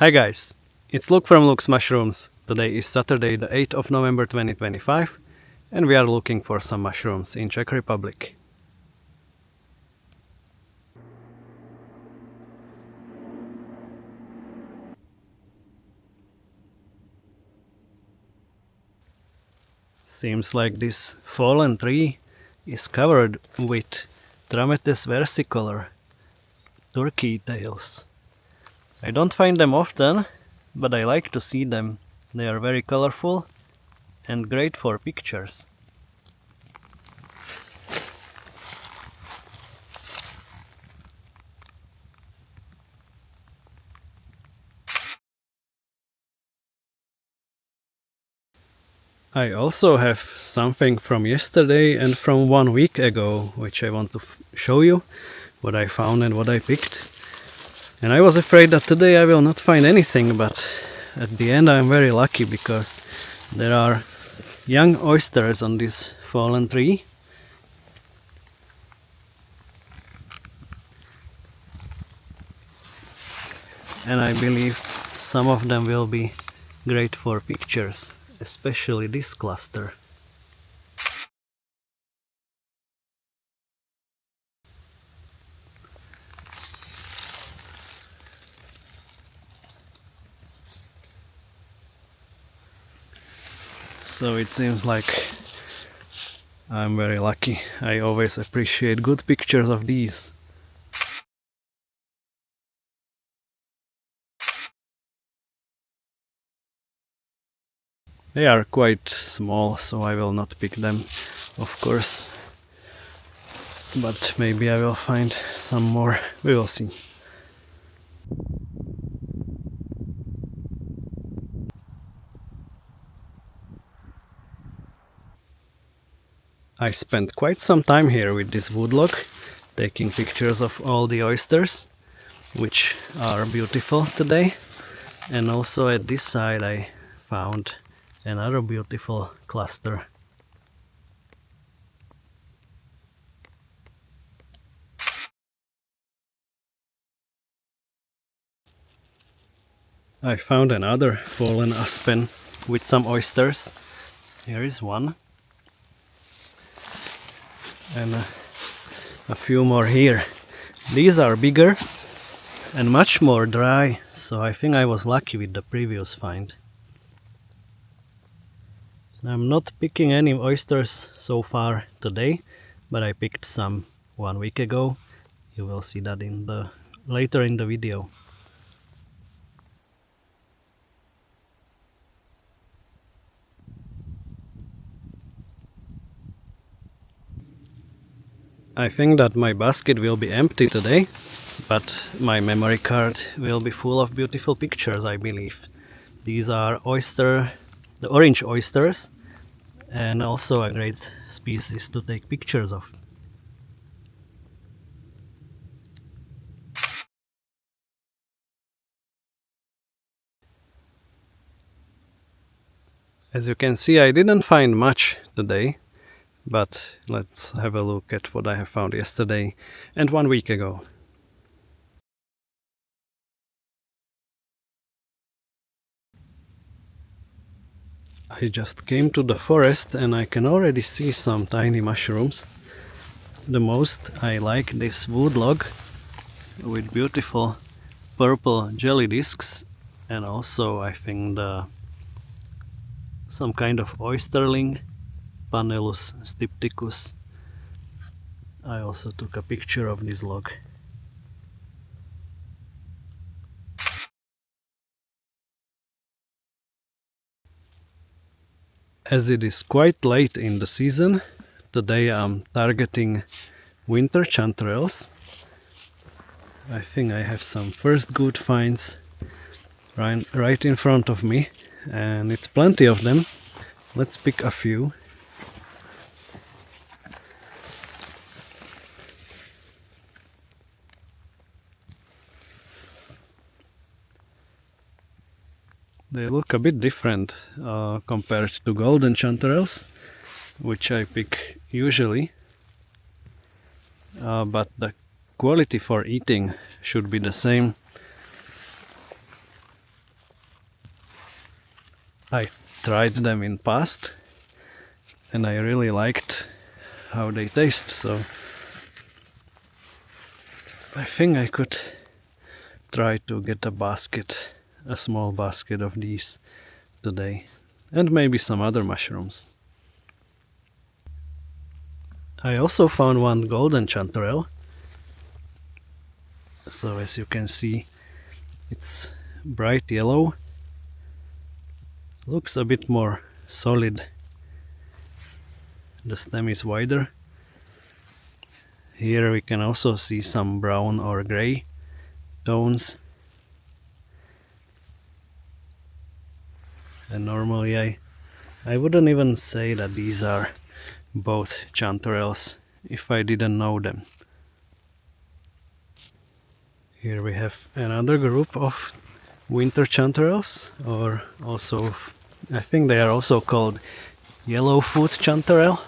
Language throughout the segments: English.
Hi guys, it's Luke from Luke's Mushrooms. Today is Saturday the 8th of November 2025 and we are looking for some mushrooms in Czech Republic. Seems like this fallen tree is covered with Trametes versicolor, turkey tails. I don't find them often, but I like to see them. They are very colorful and great for pictures. I also have something from yesterday and from 1 week ago, which I want to show you, what I found and what I picked. And I was afraid that today I will not find anything, but at the end I'm very lucky because there are young oysters on this fallen tree. And I believe some of them will be great for pictures, especially this cluster. So it seems like I'm very lucky. I always appreciate good pictures of these. They are quite small, so I will not pick them, of course. But maybe I will find some more. We will see. I spent quite some time here with this woodlog, taking pictures of all the oysters, which are beautiful today. And also at this side I found another beautiful cluster. I found another fallen aspen with some oysters. Here is one. And a few more here. These are bigger and much more dry, so I think I was lucky with the previous find. I'm not picking any oysters so far today, but I picked some 1 week ago. You will see that later in the video. I think that my basket will be empty today, but my memory card will be full of beautiful pictures, I believe. These are the orange oysters, and also a great species to take pictures of. As you can see, I didn't find much today, but let's have a look at what I have found yesterday and 1 week ago. I just came to the forest and I can already see some tiny mushrooms. The most I like this wood log with beautiful purple jelly discs, and also I think some kind of oysterling, Panellus stypticus. I also took a picture of this log. As it is quite late in the season, today I'm targeting winter chanterelles. I think I have some first good finds right in front of me, and it's plenty of them. Let's pick a few. They look a bit different compared to golden chanterelles, which I pick usually, but the quality for eating should be the same. I tried them in past and I really liked how they taste, so I think I could try to get a small basket of these today, and maybe some other mushrooms. I also found one golden chanterelle. So as you can see, it's bright yellow, looks a bit more solid. The stem is wider. Here we can also see some brown or gray tones. And normally I wouldn't even say that these are both chanterelles if I didn't know them. Here we have another group of winter chanterelles, or also I think they are also called yellowfoot chanterelle.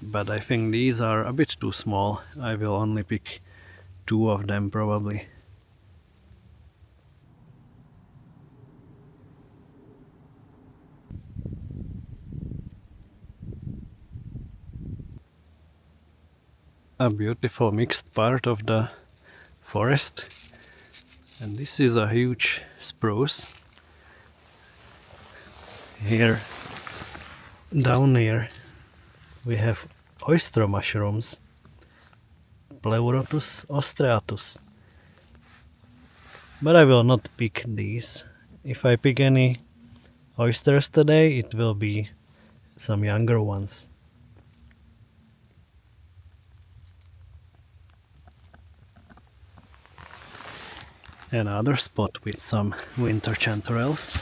But I think these are a bit too small. I will only pick 2 of them probably. A beautiful mixed part of the forest. And this is a huge spruce. Here, down here, we have oyster mushrooms, Pleurotus ostreatus. But I will not pick these. If I pick any oysters today, it will be some younger ones. Another spot with some winter chanterelles.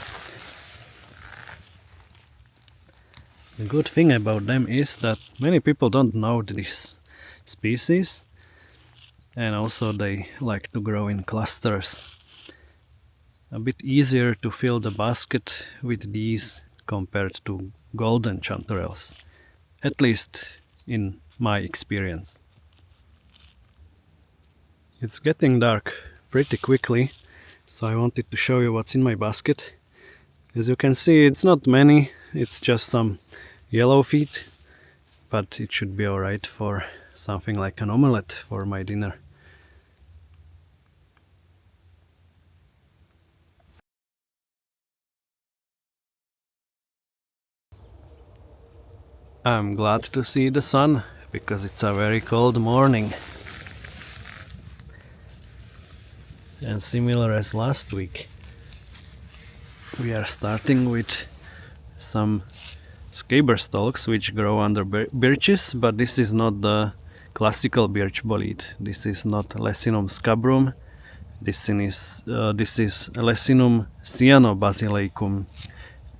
The good thing about them is that many people don't know this species, and also they like to grow in clusters. A bit easier to fill the basket with these compared to golden chanterelles, at least in my experience. It's getting dark pretty quickly, so I wanted to show you what's in my basket. As you can see, it's not many, it's just some yellow feet, but it should be alright for something like an omelette for my dinner. I'm glad to see the sun, because it's a very cold morning. And similar as last week, we are starting with some scaber stalks which grow under birches, but this is not the classical birch bolete. This is not Leccinum scabrum. This is Leccinum cyaneobasileucum.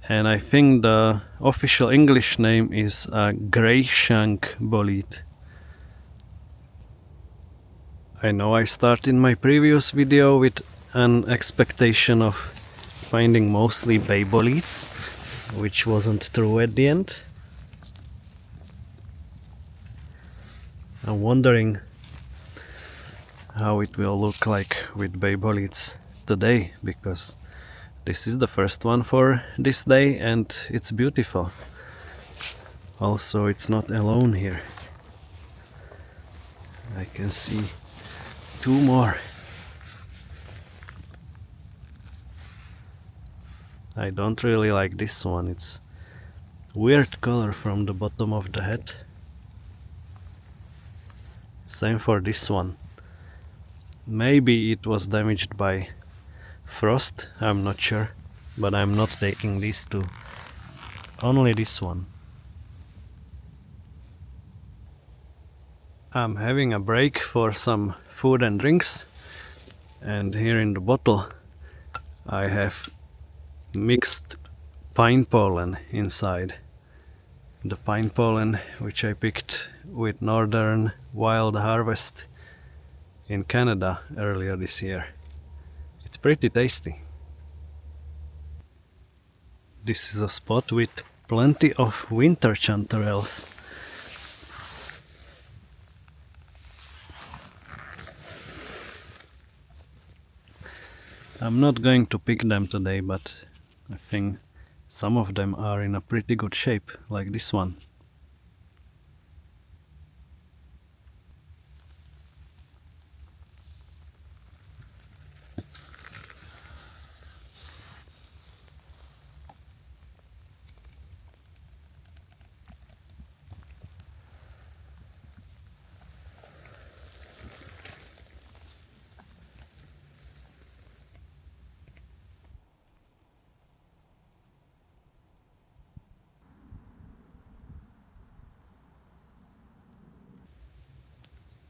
And I think the official English name is Greyshank bolete. I know I started my previous video with an expectation of finding mostly bay boletes, which wasn't true at the end. I'm wondering how it will look like with bay boletes today, because this is the first one for this day and it's beautiful. Also, it's not alone here. I can see 2 more. I don't really like this one. It's weird color from the bottom of the head. Same for this one. Maybe it was damaged by frost, I'm not sure, but I'm not taking these 2. Only this one. I'm having a break for some food and drinks, and here in the bottle I have mixed pine pollen inside. The pine pollen which I picked with Northern Wild Harvest in Canada earlier this year. It's pretty tasty. This is a spot with plenty of winter chanterelles. I'm not going to pick them today, but I think some of them are in a pretty good shape, like this one.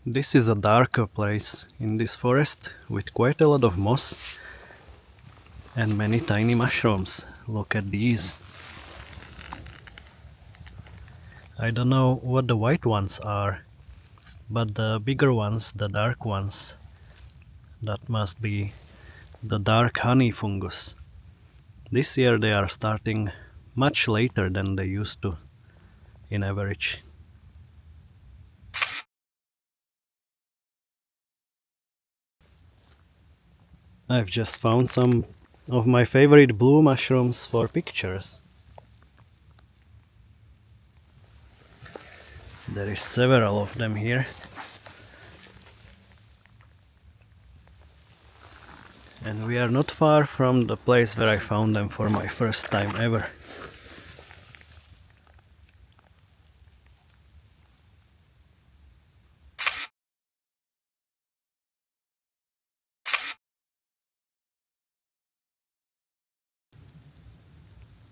This is a darker place in this forest with quite a lot of moss and many tiny mushrooms. Look at these. I don't know what the white ones are, but the bigger ones, the dark ones, that must be the dark honey fungus. This year they are starting much later than they used to in average. I've just found some of my favorite blue mushrooms for pictures. There is several of them here. And we are not far from the place where I found them for my first time ever.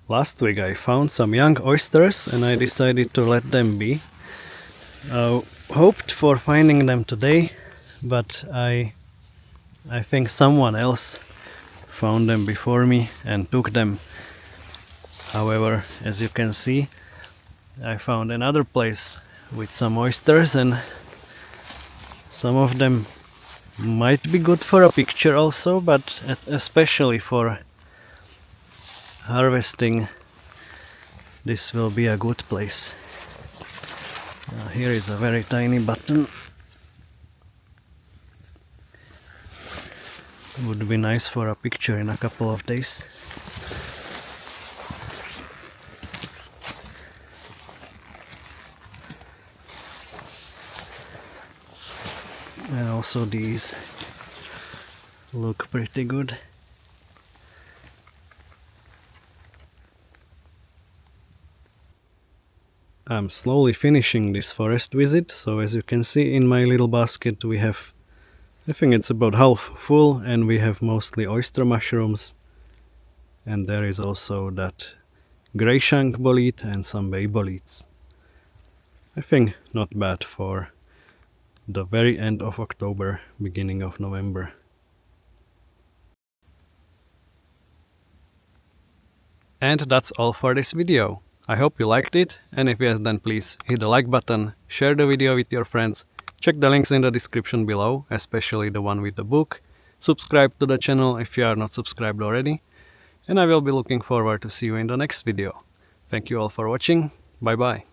Last week I found some young oysters and I decided to let them be. Hoped for finding them today, but I think someone else found them before me and took them. However, as you can see, I found another place with some oysters, and some of them might be good for a picture also, but especially for harvesting, this will be a good place. Here is a very tiny button. Would be nice for a picture in a couple of days. And also these look pretty good. I'm slowly finishing this forest visit, so as you can see in my little basket we have, I think it's about half full, and we have mostly oyster mushrooms, and there is also that Greyshank bolete and some bay boletes. I think not bad for the very end of October, beginning of November. And that's all for this video. I hope you liked it, and if yes, then please hit the like button, share the video with your friends, check the links in the description below, especially the one with the book, subscribe to the channel if you are not subscribed already, and I will be looking forward to see you in the next video. Thank you all for watching, bye bye.